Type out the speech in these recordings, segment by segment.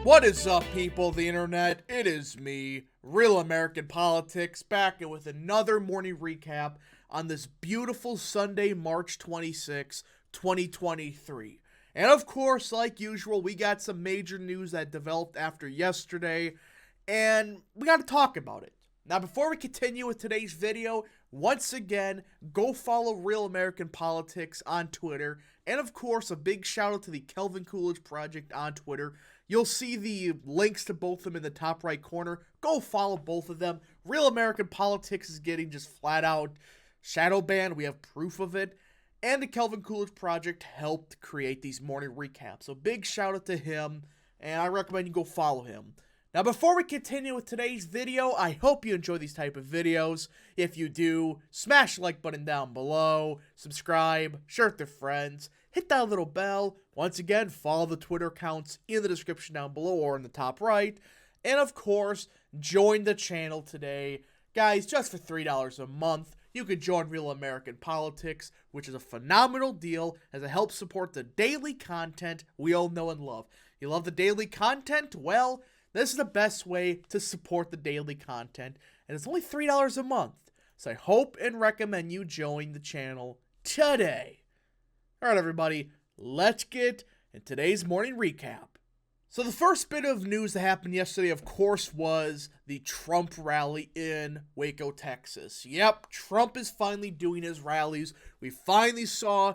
What is up, people of the internet? It is me, Real American Politics, back with another morning recap on this beautiful Sunday, March 26, 2023. And of course, like usual, we got some major news that developed after yesterday, and we got to talk about it. Now, before we continue with today's video, once again, go follow Real American Politics on Twitter, and of course, a big shout out to the Kelvin Coolidge Project on Twitter. You'll see the links to both of them in the top right corner. Go follow both of them. Real American Politics is getting just flat out shadow banned. We have proof of it. And the Kelvin Coolidge Project helped create these morning recaps. So big shout out to him, and I recommend you go follow him. Now, before we continue with today's video, I hope you enjoy these type of videos. If you do, smash the like button down below, subscribe, share with your friends, hit that little bell. Once again, follow the Twitter accounts in the description down below or in the top right. And of course, join the channel today. Guys, just for $3 a month, you could join Real American Politics, which is a phenomenal deal as it helps support the daily content we all know and love. You love the daily content? Well, this is the best way to support the daily content, and it's only $3 a month. So I hope and recommend you join the channel today. Alright everybody, let's get in today's morning recap. So the first bit of news that happened yesterday, of course, was the Trump rally in Waco, Texas. Yep, Trump is finally doing his rallies. We finally saw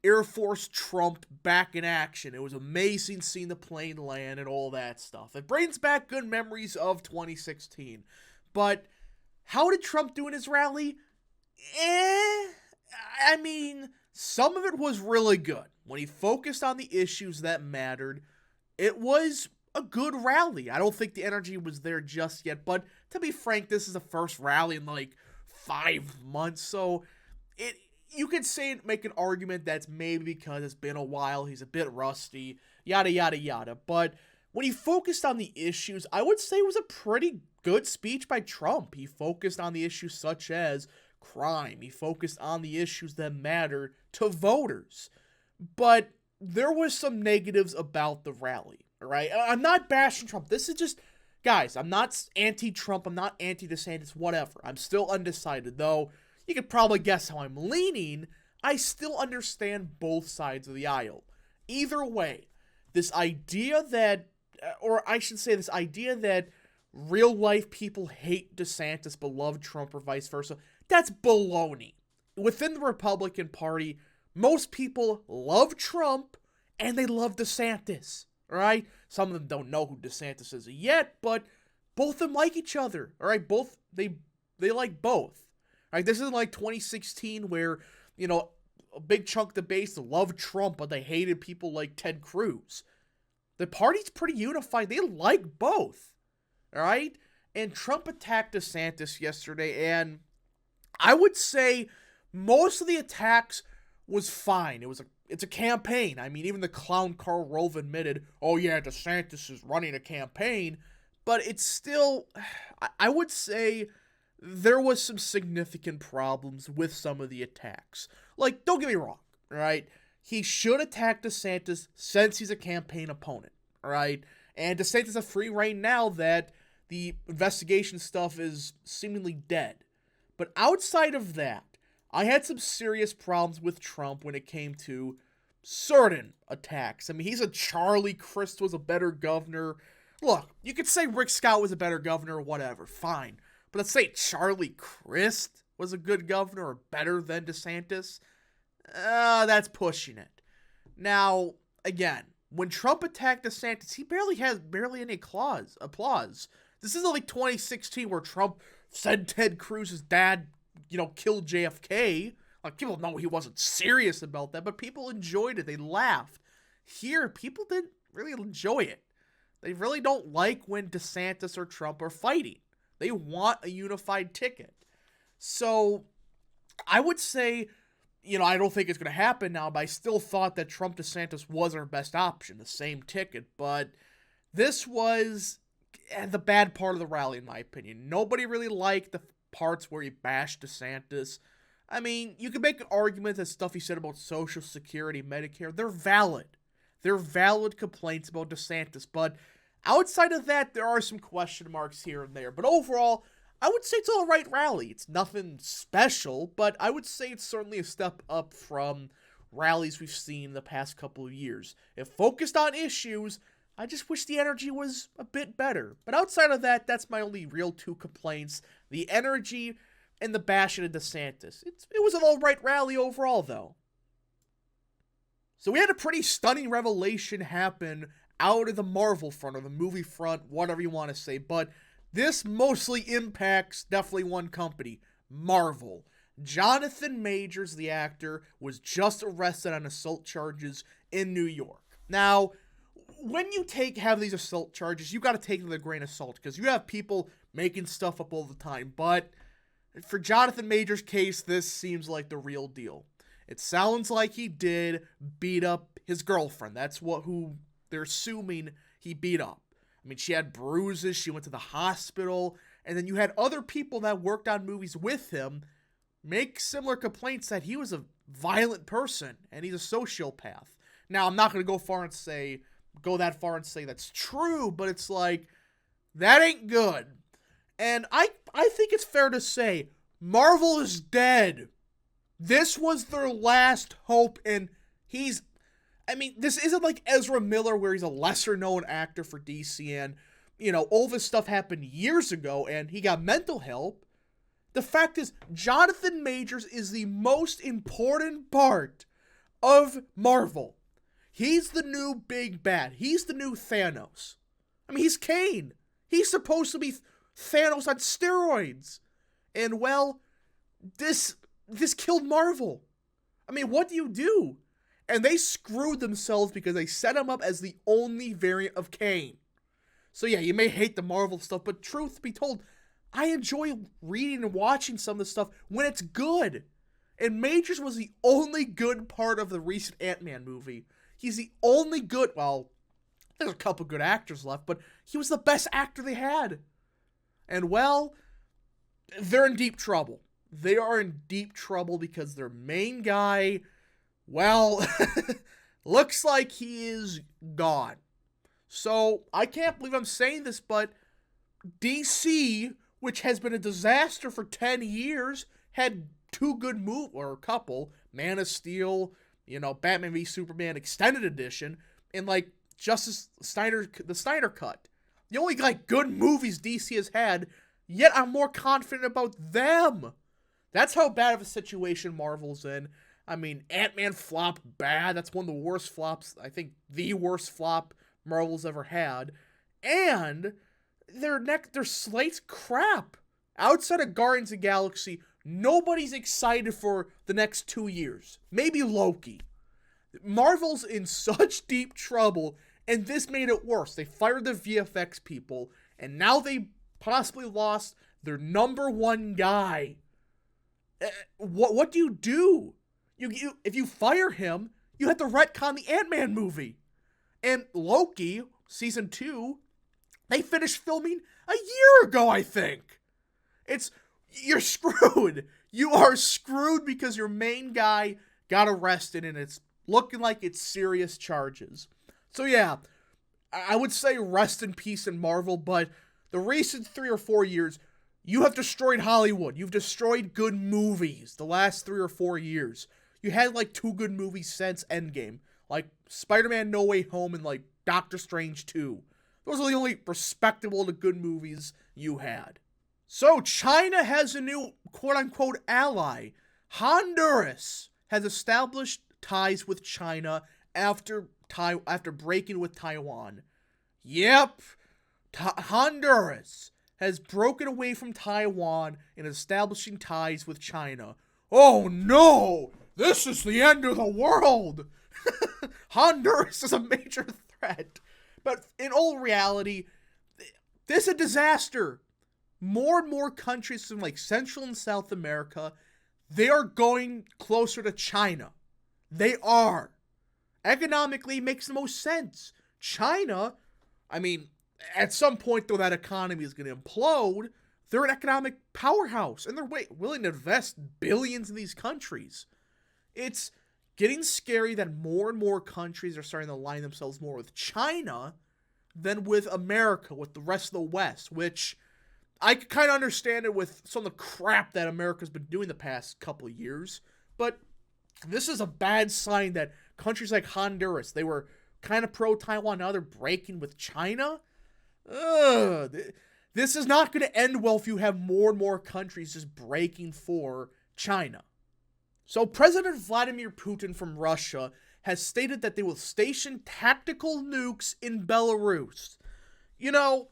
Air Force Trump back in action. It was amazing seeing the plane land and all that stuff. It brings back good memories of 2016. But how did Trump do in his rally? I mean, some of it was really good. When he focused on the issues that mattered, it was a good rally. I don't think the energy was there just yet, but to be frank, this is the first rally in like 5 months, so you could make an argument that's maybe because it's been a while, he's a bit rusty, yada yada yada, but when he focused on the issues, I would say it was a pretty good speech by Trump. He focused on the issues such as crime. He focused on the issues that matter to voters. But there was some negatives about the rally, all right? I'm not bashing Trump. This is just, guys, I'm not anti-Trump. I'm not anti-DeSantis, whatever. I'm still undecided, though. You could probably guess how I'm leaning. I still understand both sides of the aisle. Either way, this idea that, or I should say this idea that real-life people hate DeSantis but love Trump or vice versa, that's baloney. Within the Republican Party, most people love Trump and they love DeSantis, all right? Some of them don't know who DeSantis is yet, but both of them like each other, all right? They like both. All right, this isn't like 2016 where, you know, a big chunk of the base loved Trump, but they hated people like Ted Cruz. The party's pretty unified. They like both, all right? And Trump attacked DeSantis yesterday, and I would say most of the attacks was fine. It's a campaign. I mean, even the clown Karl Rove admitted, oh yeah, DeSantis is running a campaign, but it's still, I would say there was some significant problems with some of the attacks. Like, don't get me wrong, right? He should attack DeSantis since he's a campaign opponent, right? And DeSantis is free right now that the investigation stuff is seemingly dead. But outside of that, I had some serious problems with Trump when it came to certain attacks. I mean, he said Charlie Crist was a better governor. Look, you could say Rick Scott was a better governor or whatever, fine. But let's say Charlie Crist was a good governor or better than DeSantis. That's pushing it. Now, again, when Trump attacked DeSantis, he barely any applause. This isn't like 2016 where Trump said Ted Cruz's dad, killed JFK. Like, people know he wasn't serious about that, but people enjoyed it. They laughed. Here, people didn't really enjoy it. They really don't like when DeSantis or Trump are fighting. They want a unified ticket. So, I would say, I don't think it's going to happen now, but I still thought that Trump-DeSantis was our best option, the same ticket. But this was the bad part of the rally, in my opinion. Nobody really liked the parts where he bashed DeSantis. I mean, you could make an argument that stuff he said about Social Security, Medicare, they're valid. They're valid complaints about DeSantis, but Outside of that, there are some question marks here and there, but overall, I would say it's an alright rally. It's nothing special, but I would say it's certainly a step up from rallies we've seen the past couple of years. It focused on issues. I just wish the energy was a bit better. But outside of that, that's my only real two complaints. The energy and the bashing of DeSantis. It was an alright rally overall, though. So we had a pretty stunning revelation happen out of the Marvel front, or the movie front, whatever you want to say. But this mostly impacts definitely one company, Marvel. Jonathan Majors, the actor, was just arrested on assault charges in New York. Now, when you have these assault charges, you got to take it with a grain of salt, because you have people making stuff up all the time. But for Jonathan Majors' case, this seems like the real deal. It sounds like he did beat up his girlfriend. That's who they're assuming he beat up. I mean, she had bruises, she went to the hospital, and then you had other people that worked on movies with him make similar complaints that he was a violent person and he's a sociopath. Now, I'm not going to go that far and say that's true, but it's like, that ain't good. And I think it's fair to say, Marvel is dead. This was their last hope, and this isn't like Ezra Miller where he's a lesser-known actor for DC, and, all this stuff happened years ago, and he got mental help. The fact is, Jonathan Majors is the most important part of Marvel. He's the new big bad. He's the new Thanos. I mean, he's Kane. He's supposed to be Thanos on steroids. And, well, this killed Marvel. I mean, what do you do? And they screwed themselves because they set him up as the only variant of Kane. So yeah, you may hate the Marvel stuff, but truth be told, I enjoy reading and watching some of the stuff when it's good. And Majors was the only good part of the recent Ant-Man movie. He's the only good, well, there's a couple good actors left, but he was the best actor they had. And well, they're in deep trouble. They are in deep trouble because their main guy, well, looks like he is gone. So, I can't believe I'm saying this, but DC, which has been a disaster for 10 years, had two good movies, or a couple, Man of Steel, Batman v Superman Extended Edition, and, the Snyder Cut. The only, good movies DC has had, yet I'm more confident about them. That's how bad of a situation Marvel's in. I mean, Ant-Man flopped bad. That's one of the worst flops, I think the worst flop Marvel's ever had. And their slate's crap. Outside of Guardians of the Galaxy, nobody's excited for the next 2 years. Maybe Loki. Marvel's in such deep trouble, and this made it worse. They fired the VFX people, and now they possibly lost their number one guy. What do you do? If you fire him, you have to retcon the Ant-Man movie. And Loki, season 2, they finished filming a year ago, I think. You're screwed. You are screwed because your main guy got arrested, and it's looking like it's serious charges. So yeah, I would say rest in peace in Marvel, but the recent 3 or 4 years, you have destroyed Hollywood. You've destroyed good movies the last 3 or 4 years. You had 2 good movies since Endgame, like Spider-Man No Way Home and Doctor Strange 2. Those are the only respectable to good movies you had. So China has a new quote-unquote ally. Honduras has established ties with China after breaking with Taiwan. Yep, Honduras has broken away from Taiwan and establishing ties with China. Oh no! This is the end of the world! Honduras is a major threat. But in all reality, this is a disaster. More and more countries from Central and South America, they are going closer to China. They are. Economically, it makes the most sense. China, at some point, though, that economy is going to implode. They're an economic powerhouse, and they're willing to invest billions in these countries. It's getting scary that more and more countries are starting to align themselves more with China than with America, with the rest of the West, which I could kind of understand it with some of the crap that America's been doing the past couple of years. But this is a bad sign that countries like Honduras, they were kind of pro-Taiwan, now they're breaking with China. Ugh. This is not going to end well if you have more and more countries just breaking for China. So President Vladimir Putin from Russia has stated that they will station tactical nukes in Belarus. You know,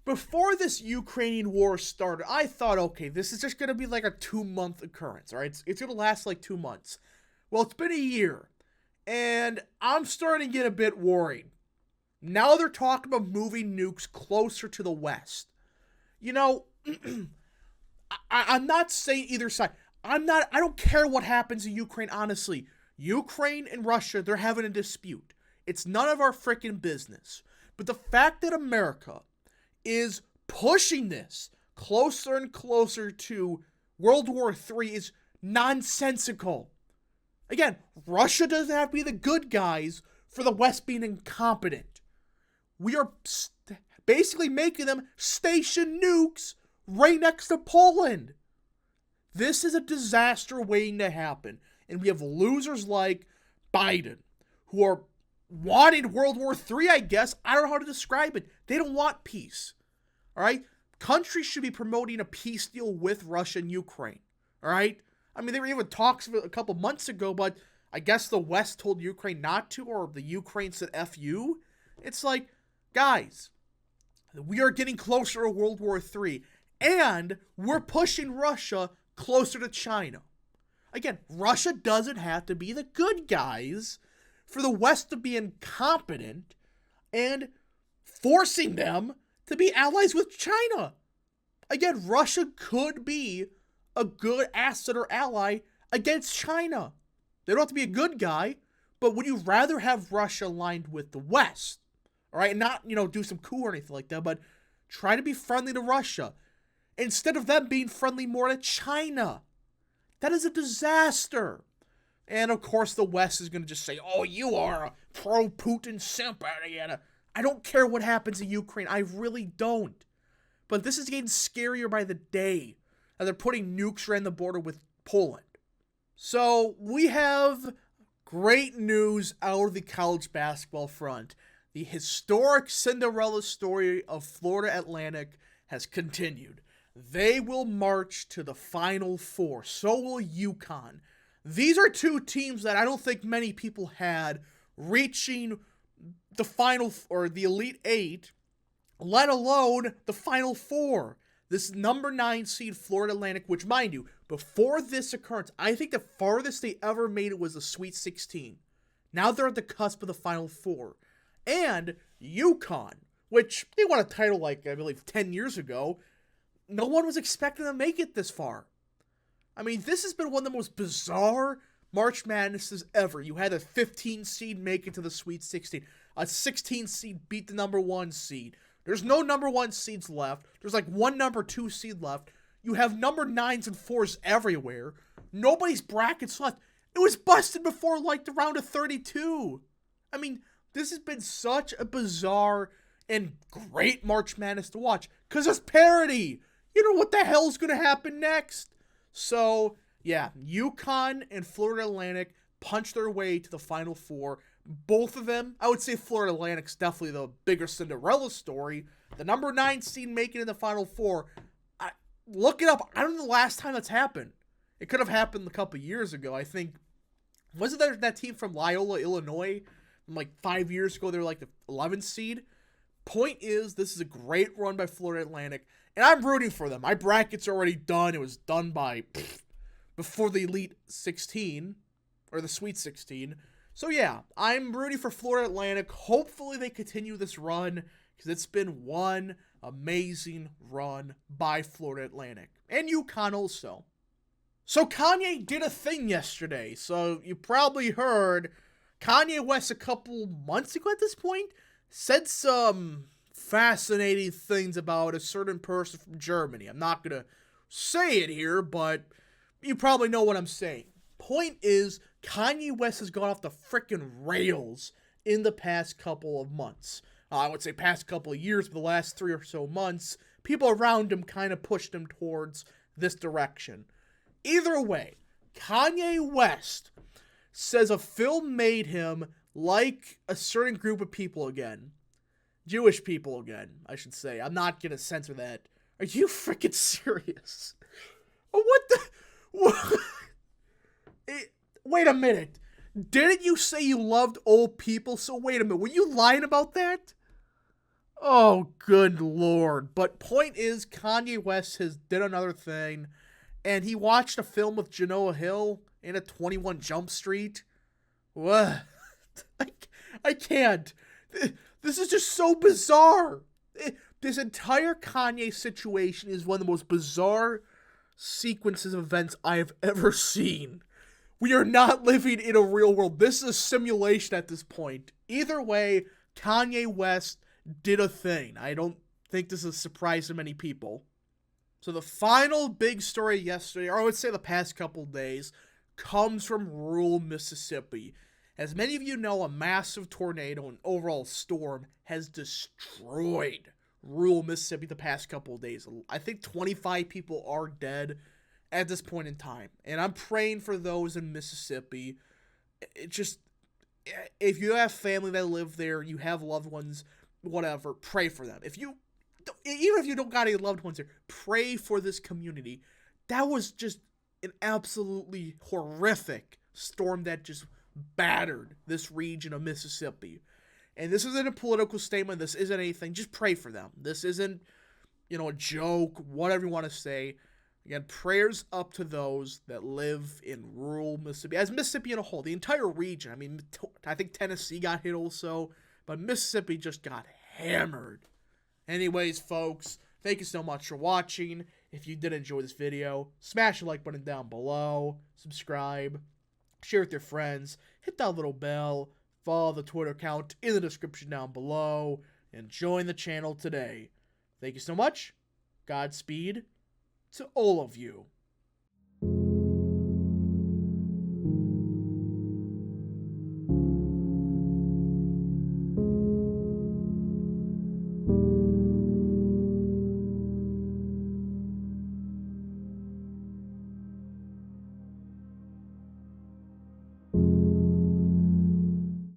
before this Ukrainian war started, I thought, okay, this is just going to be like a 2-month occurrence, all right? It's going to last like 2 months. Well, it's been a year, and I'm starting to get a bit worried. Now they're talking about moving nukes closer to the West. You know, I'm not saying either side. I don't care what happens in Ukraine, honestly. Ukraine and Russia, they're having a dispute. It's none of our freaking business. But the fact that America is pushing this closer and closer to World War III is nonsensical. Again, Russia doesn't have to be the good guys for the West being incompetent. We are basically making them station nukes right next to Poland. This is a disaster waiting to happen. And we have losers like Biden, who are wanting World War III, I guess. I don't know how to describe it. They don't want peace. All right? Countries should be promoting a peace deal with Russia and Ukraine. All right? I mean, there were even talks a couple months ago, but I guess the West told Ukraine not to, or the Ukraine said F you. It's like, guys, we are getting closer to World War III, and we're pushing Russia closer to China. Again, Russia doesn't have to be the good guys for the West to be incompetent and forcing them to be allies with China. Again, Russia could be a good asset or ally against China. They don't have to be a good guy, but would you rather have Russia aligned with the West? All right, and not, do some coup or anything like that, but try to be friendly to Russia instead of them being friendly more to China. That is a disaster. And of course, the West is going to just say, oh, you are a pro-Putin simp. I don't care what happens in Ukraine. I really don't. But this is getting scarier by the day. And they're putting nukes around the border with Poland. So we have great news out of the college basketball front. The historic Cinderella story of Florida Atlantic has continued. They will march to the Final Four. So will UConn. These are two teams that I don't think many people had reaching the Final or the Elite Eight, let alone the Final Four. This number 9 seed Florida Atlantic, which, mind you, before this occurrence, I think the farthest they ever made it was the Sweet 16. Now they're at the cusp of the Final Four. And UConn, which they won a title like, I believe, 10 years ago. No one was expecting to make it this far. I mean, this has been one of the most bizarre March Madnesses ever. You had a 15 seed make it to the Sweet 16. A 16 seed beat the number 1 seed. There's no number 1 seeds left. There's like one number 2 seed left. You have number 9s and 4s everywhere. Nobody's brackets left. It was busted before like the round of 32. I mean, this has been such a bizarre and great March Madness to watch. Because there's parity. You know what the hell's going to happen next? So, yeah, UConn and Florida Atlantic punch their way to the Final Four. Both of them, I would say Florida Atlantic's definitely the bigger Cinderella story. The number 9 seed making it in the Final Four. Look it up. I don't know the last time that's happened. It could have happened a couple years ago. I think, wasn't there that team from Loyola, Illinois? Like 5 years ago, they were like the 11th seed. Point is, this is a great run by Florida Atlantic. And I'm rooting for them. My bracket's already done. It was done by before the Elite 16 or the Sweet 16. So yeah, I'm rooting for Florida Atlantic. Hopefully they continue this run because it's been one amazing run by Florida Atlantic. And UConn also. So Kanye did a thing yesterday. So you probably heard Kanye West a couple months ago at this point said some fascinating things about a certain person from Germany. I'm not going to say it here, but you probably know what I'm saying. Point is, Kanye West has gone off the frickin' rails in the past couple of months. I would say past couple of years, but the last 3 or so months, people around him kind of pushed him towards this direction. Either way, Kanye West says a film made him like a certain group of people again. Jewish people again, I should say. I'm not gonna censor that. Are you freaking serious? What the... What? Wait a minute. Didn't you say you loved old people? So wait a minute. Were you lying about that? Oh, good lord. But point is, Kanye West has did another thing, and he watched a film with Genoa Hill in a 21 Jump Street. What? I can't. This is just so bizarre. This entire Kanye situation is one of the most bizarre sequences of events I have ever seen. We are not living in a real world. This is a simulation at this point. Either way, Kanye West did a thing. I don't think this is a surprise to many people. So the final big story yesterday, or I would say the past couple days, comes from rural Mississippi. As many of you know, a massive tornado and overall storm has destroyed rural Mississippi the past couple of days. I think 25 people are dead at this point in time. And I'm praying for those in Mississippi. It just, if you have family that live there, you have loved ones, whatever, pray for them. Even if you don't got any loved ones there, pray for this community. That was just an absolutely horrific storm that just battered this region of Mississippi. And this isn't a political statement. This isn't anything. Just pray for them. This isn't, a joke, whatever you want to say. Again, prayers up to those that live in rural Mississippi. As Mississippi in a whole, the entire region. I mean, I think Tennessee got hit also, but Mississippi just got hammered. Anyways, folks, thank you so much for watching. If you did enjoy this video, smash the like button down below, subscribe, share with your friends, hit that little bell, follow the Twitter account in the description down below, and join the channel today. Thank you so much. Godspeed to all of you.